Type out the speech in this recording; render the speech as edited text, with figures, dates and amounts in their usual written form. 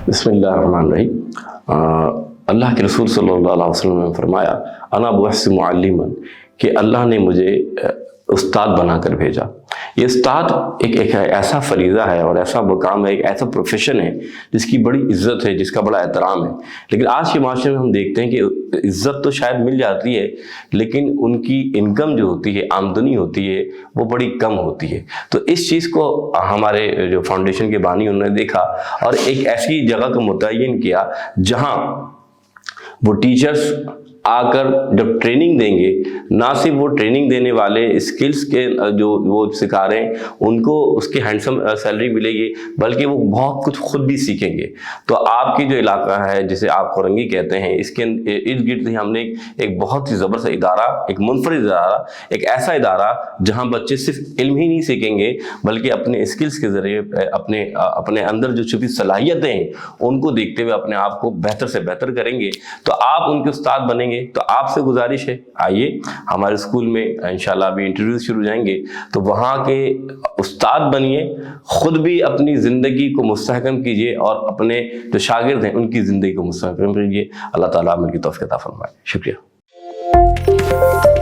بسم اللہ الرحمن الرحیم۔ اللہ کے رسول صلی اللہ علیہ وسلم نے فرمایا انا بعثت معلما، کہ اللہ نے مجھے استاد بنا کر بھیجا۔ یہ استاد ایک ایسا فریضہ ہے اور ایسا مقام ہے، ایک ایسا پروفیشن ہے جس کی بڑی عزت ہے، جس کا بڑا احترام ہے۔ لیکن آج کے معاشرے میں ہم دیکھتے ہیں کہ عزت تو شاید مل جاتی ہے، لیکن ان کی انکم جو ہوتی ہے، آمدنی ہوتی ہے، وہ بڑی کم ہوتی ہے۔ تو اس چیز کو ہمارے جو فاؤنڈیشن کے بانی انہوں نے دیکھا اور ایک ایسی جگہ کو متعین کیا جہاں وہ ٹیچرز آ کر جب ٹریننگ دیں گے، نہ صرف وہ ٹریننگ دینے والے اسکلز کے جو وہ سکھا رہے ہیں ان کو اس کی ہینڈسم سیلری ملے گی، بلکہ وہ بہت کچھ خود بھی سیکھیں گے۔ تو آپ کی جو علاقہ ہے جسے آپ کورنگی کہتے ہیں، اس کے ارد گرد ہی ہم نے ایک بہت ہی زبردست ادارہ، ایک منفرد ادارہ، ایک ایسا ادارہ جہاں بچے صرف علم ہی نہیں سیکھیں گے بلکہ اپنے اسکلز کے ذریعے اپنے اندر جو چھپی صلاحیتیں ہیں ان کو دیکھتے ہوئے اپنے آپ کو بہتر سے بہتر کریں گے۔ تو آپ ان کے استاد بنیں گے۔ تو آپ سے گزارش ہے، آئیے ہمارے اسکول میں انشاءاللہ ابھی انٹرویوز شروع ہو جائیں گے، تو وہاں کے استاد بنیے، خود بھی اپنی زندگی کو مستحکم کیجیے اور اپنے جو شاگرد ہیں ان کی زندگی کو مستحکم کیجیے۔ اللہ تعالیٰ عمل کی توفیق عطا فرمائے۔ شکریہ۔